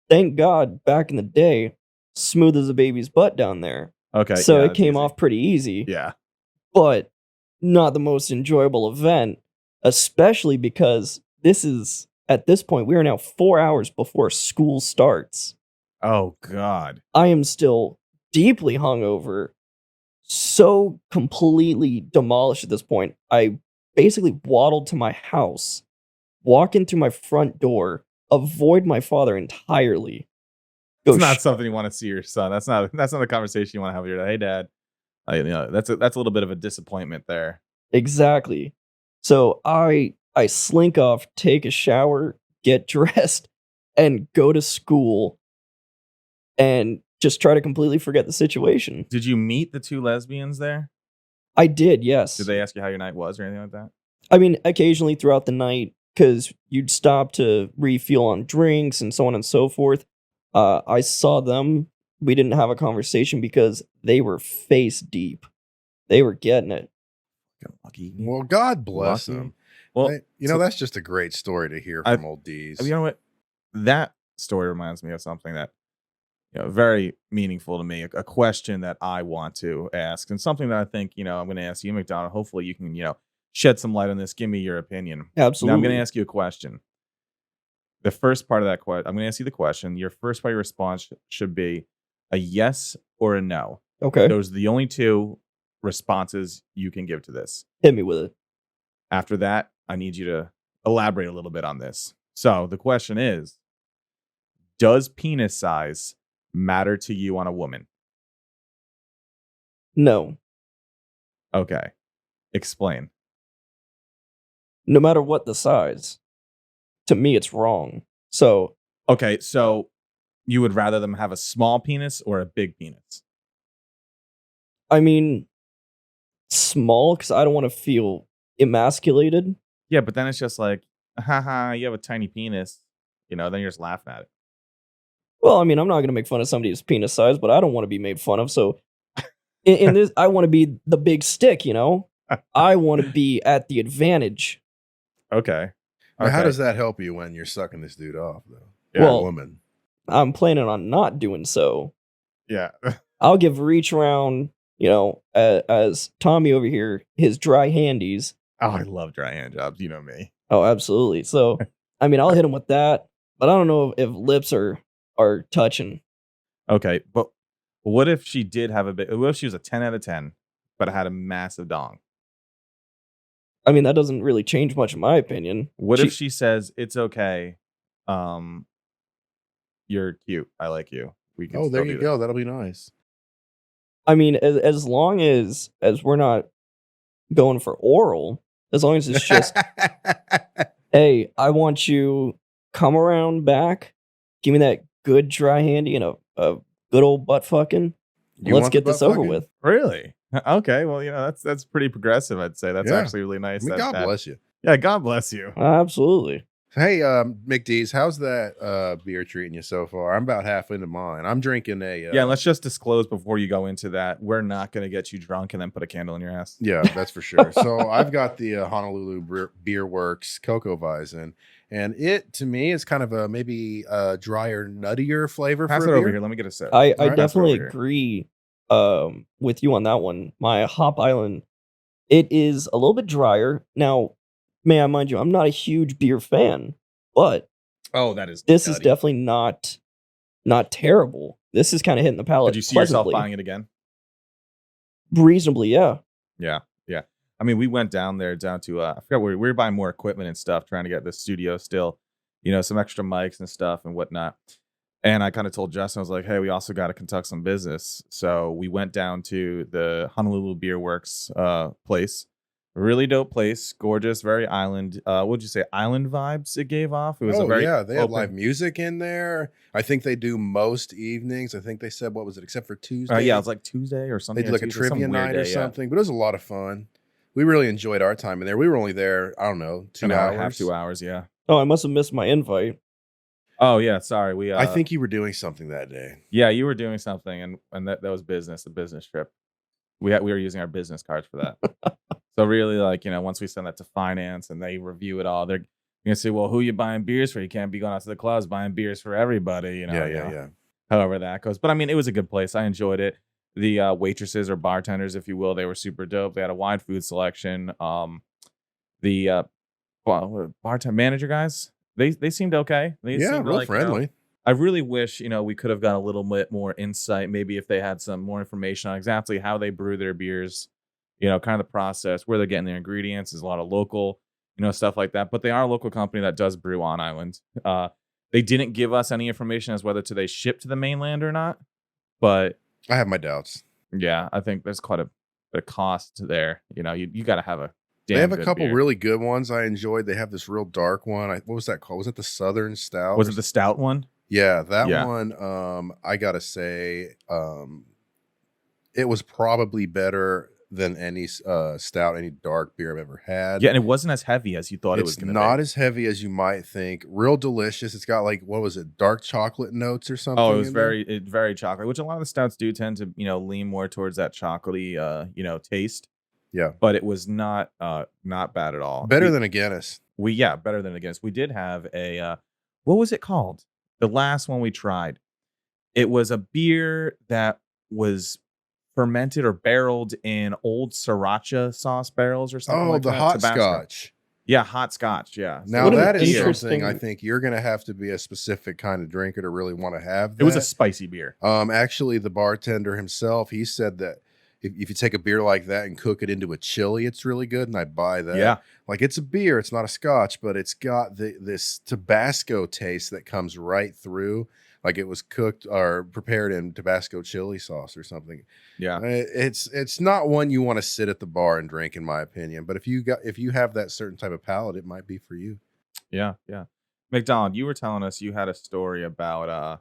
Thank God, back in the day, smooth as a baby's butt down there. Okay. So yeah, it that's came easy. off pretty easy. Yeah. But not the most enjoyable event, especially because at this point, we are now 4 hours before school starts. Oh God. I am still deeply hungover, so completely demolished at this point. I basically waddled to my house, walk in through my front door, avoid my father entirely. It's Go not something you want to see your son. That's not a conversation you want to have with your dad. Hey, dad. That's a little bit of a disappointment there. exactly. So I slink off, take a shower, get dressed, and go to school and just try to completely forget the situation. Did you meet the two lesbians there? I did, Did yes. they ask you how your night was or anything like that? I mean, occasionally throughout the night, because you'd stop to refuel on drinks and so on and so forth. I saw them. We didn't have a conversation because they were face deep. They were getting it. Lucky. Well, God bless Lucky. them. Well, That's just a great story to hear from old D's. you know what? That story reminds me of something that very meaningful to me. A question that I want to ask, and something that I think I'm going to ask you, McDonald. Hopefully, you can shed some light on this. Give me your opinion. Now, I'm Absolutely. going to ask you a question. The first part of that question, I'm going to ask you the question. Your first part of your response should be a yes or a no. Okay. Those are the only two responses you can give to this. Hit me with it. After that, I need you to elaborate a little bit on this. So the question is, does penis size matter to you on a woman? No. Okay. Explain. No matter what the size, to me, it's wrong. So, Okay, so you would rather them have a small penis or a big penis? I mean, small, because I don't want to feel emasculated. Yeah, but then it's just like, haha, you have a tiny penis. Then you're just laughing at it. Well, I mean, I'm not going to make fun of somebody's penis size, but I don't want to be made fun of. So, in this, I want to be the big stick, I want to be at the advantage. Okay. Now, how does that help you when you're sucking this dude off, though? Yeah. Well, woman. I'm planning on not doing so. Yeah. I'll give reach around, as Tommy over here, his dry handies. Oh, I love dry hand jobs. You know me. Oh, absolutely. So, I mean, I'll hit him with that, but I don't know if lips are touching. Okay, but what if she did have what if she was a 10 out of 10, but had a massive dong? I mean, that doesn't really change much in my opinion. What if she says, it's okay, you're cute, I like you, we can Oh, there still you do go. this? That'll be nice. I mean, as long as we're not going for oral, as long as it's just, hey, I want you come around back, give me that good dry handy and a good old butt fucking. Let's get this over with. Really? Okay, well, that's pretty progressive, I'd say. That's Yeah. actually really nice. God bless you. Yeah, God bless you. Absolutely. Hey, McD's, how's that beer treating you so far? I'm about half into mine. I'm drinking a... Yeah, let's just disclose before you go into that, we're not going to get you drunk and then put a candle in your ass. Yeah, that's for sure. So I've got the Honolulu Beer Works Cocoa Weizen, and it, to me, is kind of a maybe drier, nuttier flavor Pass for it a over beer. here. Let me get a sip. I right, definitely over here. agree with you on that one. My Hop Island, it is a little bit drier. Now, may I mind you, I'm not a huge beer fan, but Oh, that is this is nutty. definitely not terrible. This is kind of hitting the palate. Did you see yourself pleasantly. buying it again? Reasonably, yeah. Yeah. I mean, we went down to I forgot where we were buying more equipment and stuff, trying to get the studio still, some extra mics and stuff and whatnot. And I kind of told Justin, I was like, hey, we also got to conduct some business. So we went down to the Honolulu Beer Works place. Really dope place, gorgeous, very island. What'd you say? Island vibes it gave off. It was They open. have live music in there. I think they do most evenings. I think they said, what was it, except for Tuesday? Yeah, it was like Tuesday or something. They did like a Tuesday, trivia some weird night or day, something, but it was a lot of fun. We really enjoyed our time in there. We were only there, I don't know, 2 An hour hours. and a half, 2 hours, yeah. Oh, I must have missed my invite. Oh yeah, sorry. We I think you were doing something that day. Yeah, you were doing something, and that was business, a business trip. We were using our business cards for that. So really, once we send that to finance and they review it all, they're gonna say, well, who you buying beers for? You can't be going out to the clubs buying beers for everybody, Yeah. However that goes. But I mean, it was a good place. I enjoyed it. The waitresses or bartenders, if you will, they were super dope. They had a wide food selection. The bartender manager guys, they seemed okay. They seemed real like, friendly. I really wish, we could have got a little bit more insight. Maybe if they had some more information on exactly how they brew their beers, kind of the process, where they're getting their ingredients. There's a lot of local, stuff like that. But they are a local company that does brew on island. They didn't give us any information as whether they ship to the mainland or not. But I have my doubts. yeah, I think there's quite a bit of cost there. You got to have a damn They have a good couple beer. really good ones I enjoyed. They have this real dark one. What was that called? Was it the Southern Stout? Was it the stout one? Yeah, that Yeah. one. I gotta say, it was probably better than any stout, any dark beer I've ever had. Yeah, and it wasn't as heavy as you thought it was It's going to not be. as heavy as you might think. Real delicious. It's got like, what was it, dark chocolate notes or something? Oh, it was in there? very chocolate, which a lot of the stouts do tend to, lean more towards that chocolatey, taste. Yeah, But it was not bad at all. better than a Guinness. Better than a Guinness. We did have a what was it called? The last one we tried. It was a beer that was fermented or barreled in old sriracha sauce barrels or something Oh, like the that. hot Tabasco. Scotch. Yeah, hot scotch. Yeah. Now What an that is interesting- something I think you're gonna have to be a specific kind of drinker to really want to have. It was a that. spicy beer. Actually, the bartender himself, he said that if you take a beer like that and cook it into a chili, it's really good, and I buy that. Yeah. Like, it's a beer, it's not a scotch, but it's got this Tabasco taste that comes right through, like it was cooked or prepared in Tabasco chili sauce or something. Yeah. It's not one you want to sit at the bar and drink, in my opinion. But if you have that certain type of palate, it might be for you. Yeah. Yeah. McDonald, you were telling us you had a story about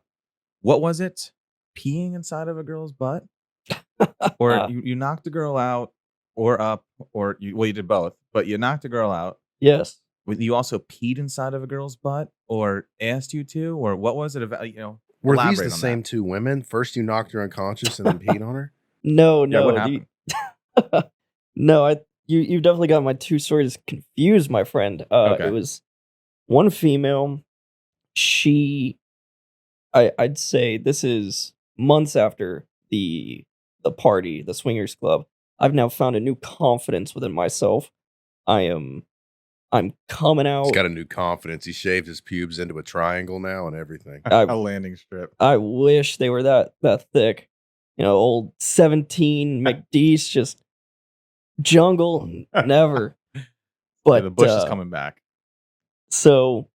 what was it? Peeing inside of a girl's butt? Or you knocked a girl out or up, or you did both, but you knocked a girl out. Yes. You also peed inside of a girl's butt or asked you to, or what was it? Were these elaborate the on same that. two women? First you knocked her unconscious and then peed on her? No, Yeah, no. what happened? No, you've definitely got my two stories confused, my friend. Okay. It was one female. I'd say this is months after the party, the swingers club. I've now found a new confidence within myself. I'm coming out. He's got a new confidence. He shaved his pubes into a triangle now and everything. A landing strip. I wish they were that thick. Old 17 McD's, just jungle, never. But The bush is coming back. So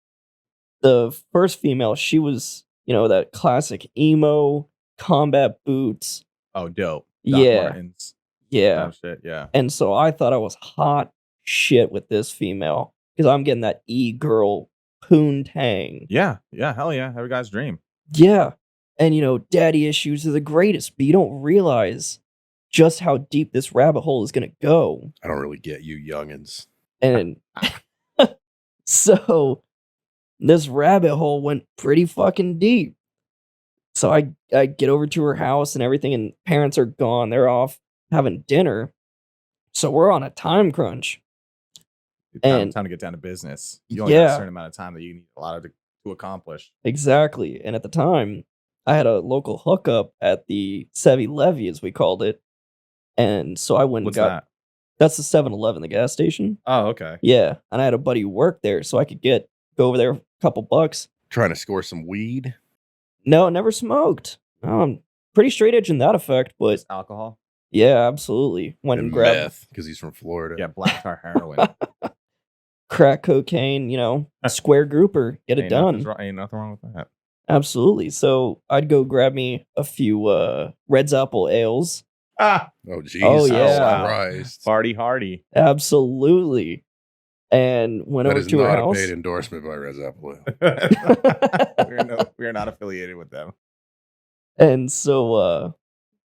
the first female, she was, that classic emo combat boots. Oh, dope. Yeah. Martens. Yeah. Oh, shit. Yeah. And so I thought I was hot shit with this female because I'm getting that e-girl poontang. Yeah. Yeah. Hell yeah. Every guy's dream. Yeah. And daddy issues are the greatest, but you don't realize just how deep this rabbit hole is going to go. I don't really get you youngins. And so this rabbit hole went pretty fucking deep. So I get over to her house and everything, and parents are gone. They're off having dinner. So we're on a time crunch. Time to get down to business. You only have a certain amount of time that you need allowed to accomplish. Exactly. And at the time, I had a local hookup at the Sevy Levy, as we called it. And so I went What's and got that? that's the 7-Eleven, the gas station. Oh, okay. Yeah. And I had a buddy who worked there, so I could go over there a couple bucks. Trying to score some weed. No, never smoked. I'm pretty straight edge in that effect, but Just alcohol. yeah, absolutely. Went and grabbed meth, because he's from Florida. Yeah, black tar heroin. crack cocaine, square grouper, get it done. Ain't nothing wrong with that. Absolutely. So I'd go grab me a few Red's Apple ales. Ah, Oh, Jesus Oh, yeah. Christ. party hardy. Absolutely. And went That over is to her not a house. paid endorsement by Res Apple. We are not affiliated with them. And so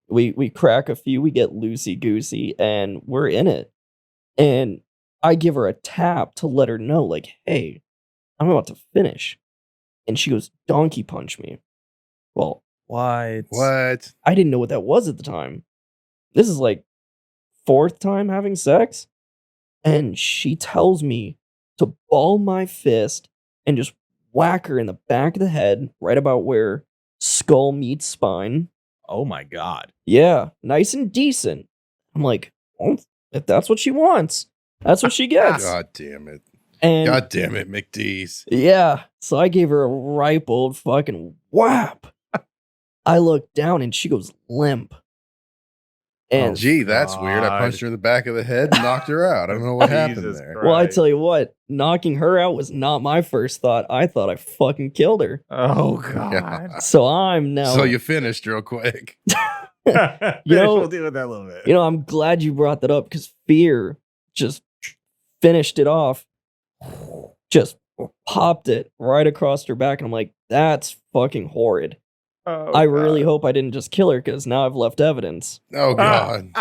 we crack a few, we get loosey goosey, and we're in it. And I give her a tap to let her know, like, hey, I'm about to finish. And she goes, donkey punch me. Well, What? What? I didn't know what that was at the time. This is like 4th time having sex. And she tells me to ball my fist and just whack her in the back of the head, right about where skull meets spine. Oh my god. Yeah, nice and decent. I'm like, well, if that's what she wants, that's what she gets. God damn it. And God damn it, McD's. yeah, so I gave her a ripe old fucking whap. I looked down and she goes limp. And Gee, that's weird. I punched her in the back of the head and knocked her out. I don't know what happened Jesus there. Christ. well, I tell you what, knocking her out was not my first thought. I thought I fucking killed her. Oh God. So I'm now. So you finished real quick. We'll deal with that a little bit. I'm glad you brought that up because fear just finished it off. Just popped it right across her back. And I'm like, that's fucking horrid. Oh, I really God. hope I didn't just kill her because now I've left evidence. Oh, God.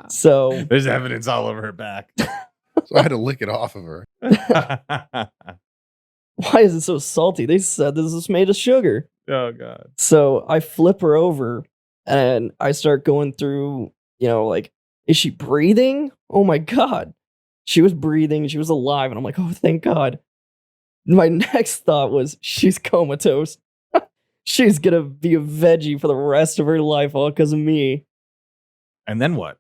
So There's evidence all over her back. So I had to lick it off of her. why is it so salty? They said this is made of sugar. Oh God. So I flip her over and I start going through, like, is she breathing? Oh my God. She was breathing. She was alive. And I'm like, oh, thank God. My next thought was, she's comatose. She's going to be a veggie for the rest of her life, all because of me. And then what?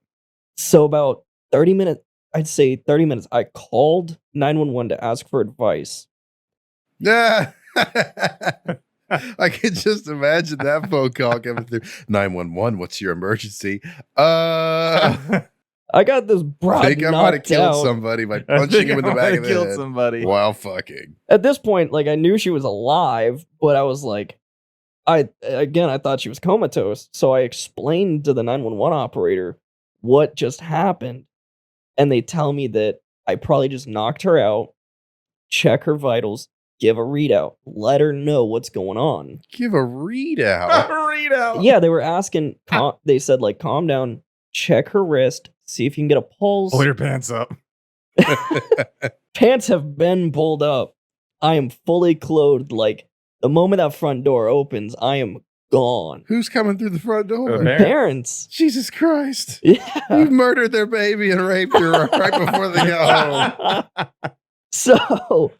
So about 30 minutes, I'd say 30 minutes, I called 911 to ask for advice. Yeah. I can just imagine that phone call coming through. 911, what's your emergency? I got this broad I think I might have knocked killed out. somebody by punching him in the back of the killed head somebody. while fucking. At this point, like, I knew she was alive, but I was like, I thought she was comatose. So I explained to the 911 operator what just happened. And they tell me that I probably just knocked her out, check her vitals, give a readout, let her know what's going on. Give a readout. Readout. Yeah, they were asking, they said, like, calm down, check her wrist, see if you can get a pulse. Pull your pants up. Pants have been pulled up. I am fully clothed. Like, the moment that front door opens, I am gone. Who's coming through the front door? Her Parents. Jesus Christ. Yeah. You've murdered their baby and raped her right before they go home. So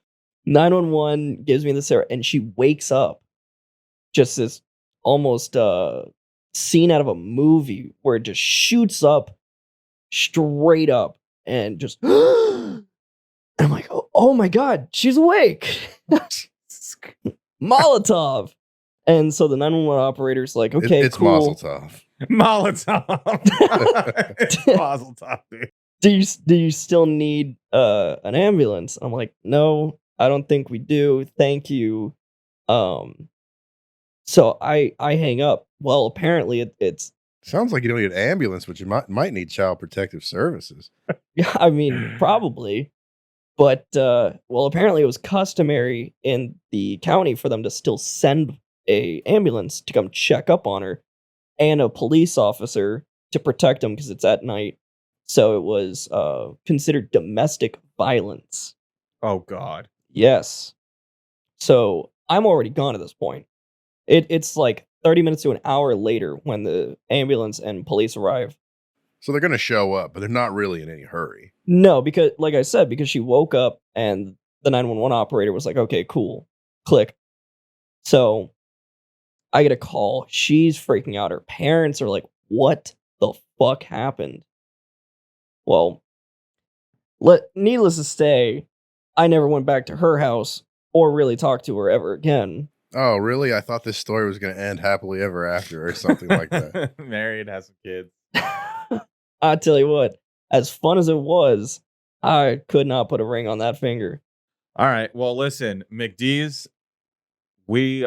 911 gives me this error, and she wakes up. Just this almost scene out of a movie where it just shoots up straight up and just and I'm like, oh my God, she's awake. Molotov. And so the 911 operator's like, okay, It's cool. Mazel Tov. Molotov. It's Mazel Tov, dude. Do you still need an ambulance? I'm like, no, I don't think we do. Thank you. So I hang up. Well, apparently it's Sounds like you don't need an ambulance, but you might need child protective services. I mean, probably. But well, apparently it was customary in the county for them to still send a ambulance to come check up on her and a police officer to protect them because it's at night. So it was considered domestic violence. Oh God. Yes. So I'm already gone at this point. It's like 30 minutes to an hour later when the ambulance and police arrive. So they're going to show up, but they're not really in any hurry. No, because like I said, because she woke up and the 911 operator was like, okay, cool. Click. So I get a call. She's freaking out. Her parents are like, what the fuck happened? Well, needless to say, I never went back to her house or really talked to her ever again. Oh, really? I thought this story was going to end happily ever after or something like that. Married, has some kids. I tell you what, as fun as it was, I could not put a ring on that finger. All right. Well, listen, McD's, we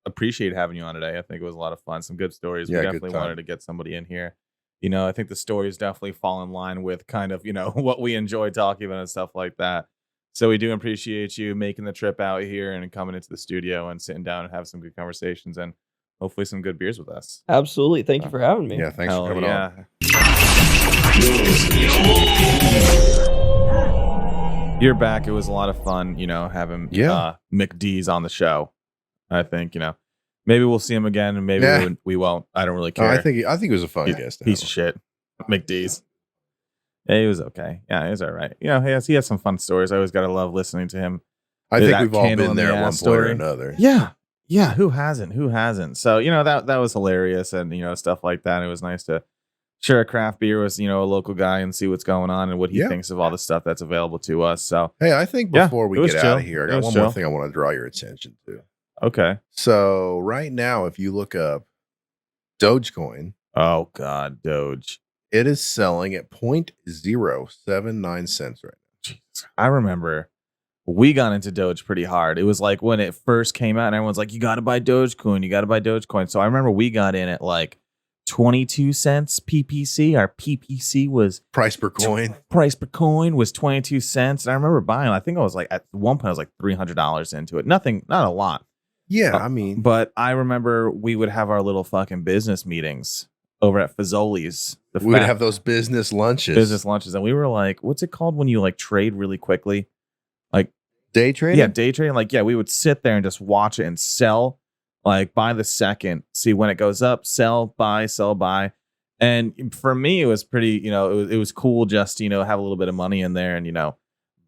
appreciate having you on today. I think it was a lot of fun. Some good stories. Yeah, We good definitely time. wanted to get somebody in here. I think the stories definitely fall in line with kind of, what we enjoy talking about and stuff like that. So we do appreciate you making the trip out here and coming into the studio and sitting down and have some good conversations and hopefully some good beers with us. Absolutely. Thank you for having me. Yeah, thanks Hell for coming on. You're back. It was a lot of fun, having Yeah. McD's on the show. I think, maybe we'll see him again and maybe Yeah. we won't. I don't really Oh, care. I think it was a fun He's guest. to piece have of shit. McD's. Yeah, he was okay. Yeah, he was all right. He has some fun stories. I always got to love listening to him. on. I think that we've all candle been in the there at one ass point or story. another. Yeah. Who hasn't? So, that was hilarious and, stuff like that. It was nice to share a craft beer with, a local guy and see what's going on and what he Yeah. thinks of all the stuff that's available to us. So Hey, I think yeah, before it we was get out chill. of here, I It got was one more chill. thing I want to draw your attention to. Okay. So right now, if you look up Dogecoin, Oh God, Doge. it is selling at 0.079 cents right now. Jesus. I remember we got into Doge pretty hard. It was like when it first came out, and everyone's like, "You got to buy Dogecoin. You got to buy Dogecoin." So I remember we got in at like 22 cents PPC. Our PPC was Price per coin. price per coin was 22 cents. And I remember buying. I think I was like at one point I was like $300 into it. Nothing, not a lot. Yeah, I mean, But I remember we would have our little fucking business meetings over at Fazoli's. The we would fat have those business lunches. business lunches, and we were like, "What's it called when you like trade really quickly?" Like Day trading? yeah, day trading. Like yeah, we would sit there and just watch it and sell, like by the second, see when it goes up, sell, buy. And for me, it was pretty. It was cool just to have a little bit of money in there and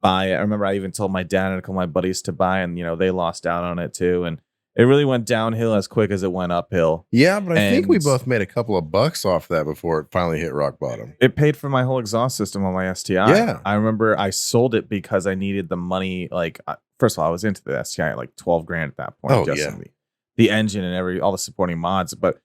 buy it. I remember I even told my dad and a couple of my buddies to buy, and they lost out on it too. And it really went downhill as quick as it went uphill. Yeah, but I think we And both made a couple of bucks off that before it finally hit rock bottom. it paid for my whole exhaust system on my STI. Yeah. I remember I sold it because I needed the money. Like, first of all, I was into the STI at like 12 grand at that point. Oh, just yeah. in the engine and all the supporting mods. But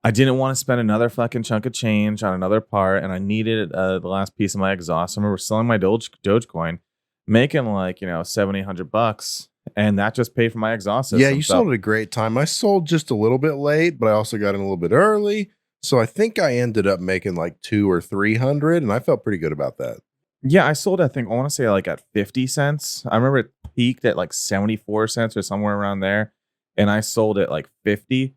I didn't want to spend another fucking chunk of change on another part. And I needed the last piece of my exhaust. I remember selling my Dogecoin, making like, $700-800. And that just paid for my exhaust system. Yeah, you sold at a great time. I sold just a little bit late, but I also got in a little bit early. So I think I ended up making like 200 or 300, and I felt pretty good about that. Yeah, I sold, I want to say like at 50 cents. I remember it peaked at like 74 cents or somewhere around there. And I sold it like 50.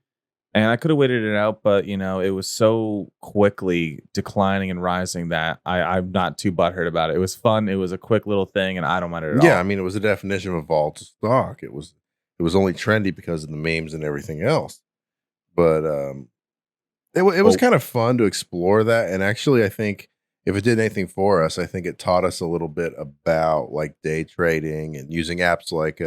And I could have waited it out, but it was so quickly declining and rising that I'm not too butthurt about it. It was fun. It was a quick little thing, and I don't mind it at all. Yeah, I mean, it was a definition of a volatile stock. It was only trendy because of the memes and everything else. But it was kind of fun to explore that. And actually, I think if it did anything for us, I think it taught us a little bit about like day trading and using apps like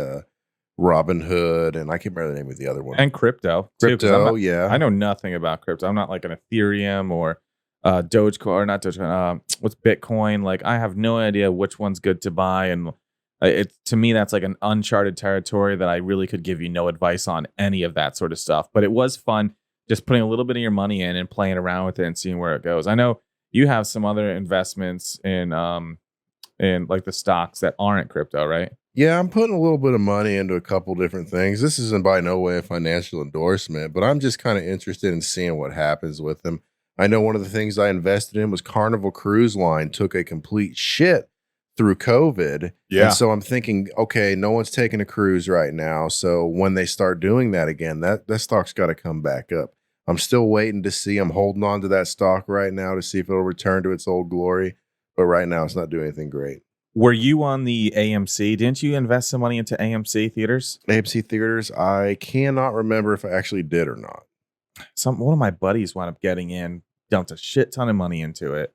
Robinhood, and I can't remember the name of the other one. And crypto. Too, 'cause Crypto, yeah. I know nothing about crypto. I'm not like an Ethereum or Dogecoin, or not Dogecoin. What's Bitcoin? Like, I have no idea which one's good to buy. And to me, that's like an uncharted territory that I really could give you no advice on any of that sort of stuff. But it was fun just putting a little bit of your money in and playing around with it and seeing where it goes. I know you have some other investments in like the stocks that aren't crypto, right? Yeah, I'm putting a little bit of money into a couple different things. This isn't by no way a financial endorsement, but I'm just kind of interested in seeing what happens with them. I know one of the things I invested in was Carnival Cruise Line took a complete shit through COVID. Yeah. And so I'm thinking, okay, no one's taking a cruise right now. So when they start doing that again, that stock's got to come back up. I'm still waiting to see. I'm holding on to that stock right now to see if it'll return to its old glory. But right now, it's not doing anything great. Were you on the AMC? Didn't you invest some money into AMC theaters? AMC theaters, I cannot remember if I actually did or not. One of my buddies wound up getting in, dumped a shit ton of money into it,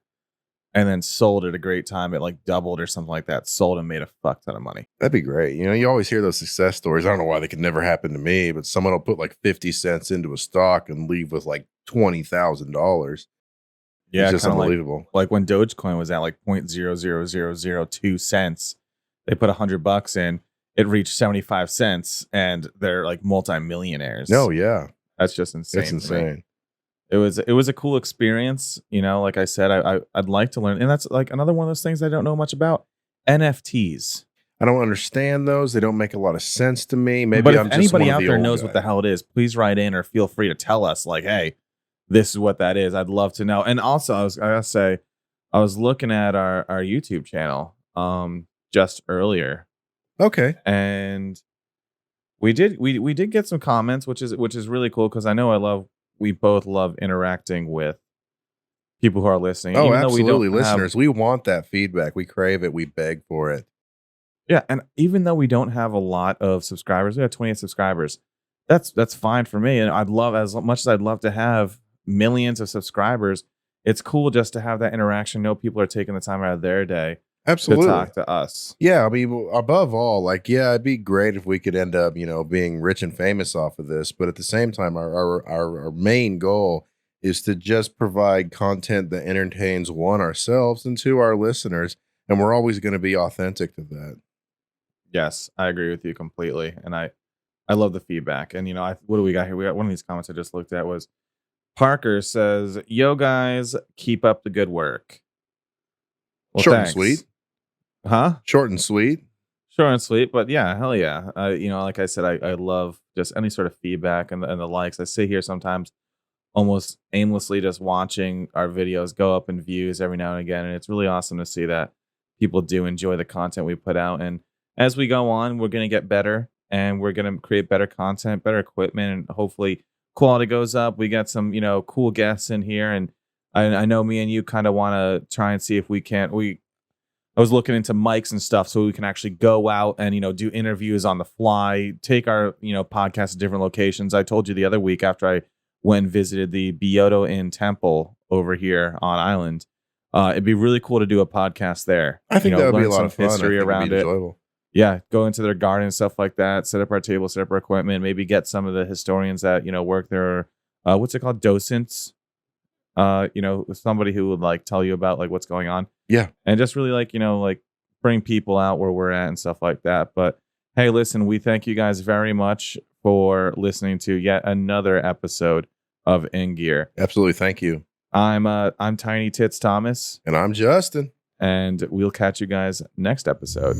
and then sold at a great time. It like doubled or something like that. Sold and made a fuck ton of money. That'd be great. You always hear those success stories. I don't know why they could never happen to me, but someone will put like 50 cents into a stock and leave with like $20,000. Yeah, it's just kinda unbelievable. Like when Dogecoin was at like 0.00002 cents, they put $100 in, it reached 75 cents, and they're like multimillionaires. No, yeah, That's just insane. it's to me. insane. It was a cool experience. Like I said, I'd like to learn, and that's like another one of those things I don't know much about. NFTs. I don't understand those. They don't make a lot of sense to me. Maybe But I'm if just anybody one of out the there old knows guys. what the hell it is, please write in or feel free to tell us. Like, hey, this is what that is. I'd love to know. And also, I gotta say, I was looking at our YouTube channel just earlier, Okay. and we did get some comments, which is really cool because I know we both love interacting with people who are listening. Oh, even though absolutely, we don't have- listeners. We want that feedback. We crave it. We beg for it. Yeah, and even though we don't have a lot of subscribers, we have 28 subscribers. That's fine for me, and I'd love, as much as I'd love to have millions of subscribers, it's cool just to have that interaction. Know people are taking the time out of their day Absolutely. to talk to us. Yeah, I mean, above all, like, yeah, it'd be great if we could end up, being rich and famous off of this. But at the same time, our main goal is to just provide content that entertains one, ourselves, and two, our listeners. And we're always going to be authentic to that. Yes, I agree with you completely. And I love the feedback. And, what do we got here? We got one of these comments I just looked at was Parker says, "Yo, guys, keep up the good work." Well, Short thanks. and sweet. Huh? Short and sweet. Short and sweet, but yeah, hell yeah. Like I said, I love just any sort of feedback and the likes. I sit here sometimes almost aimlessly just watching our videos go up in views every now and again. And it's really awesome to see that people do enjoy the content we put out. And as we go on, we're going to get better and we're going to create better content, better equipment, and hopefully quality goes up. We got some, cool guests in here. And I know me and you kind of want to try and see if we can't, I was looking into mics and stuff so we can actually go out and, do interviews on the fly, take our, podcast to different locations. I told you the other week after I went and visited the Byoto Inn Temple over here on Island, it'd be really cool to do a podcast there. I think that would be a lot of fun. History around it. Enjoyable. Yeah, go into their garden and stuff like that, set up our table, set up our equipment, maybe get some of the historians that, work there. What's it called? Docents. Somebody who would like tell you about like what's going on. Yeah. And just really like bring people out where we're at and stuff like that. But hey, listen, we thank you guys very much for listening to yet another episode of In Gear. Absolutely. Thank you. I'm Tiny Tits Thomas. And I'm Justin. And we'll catch you guys next episode.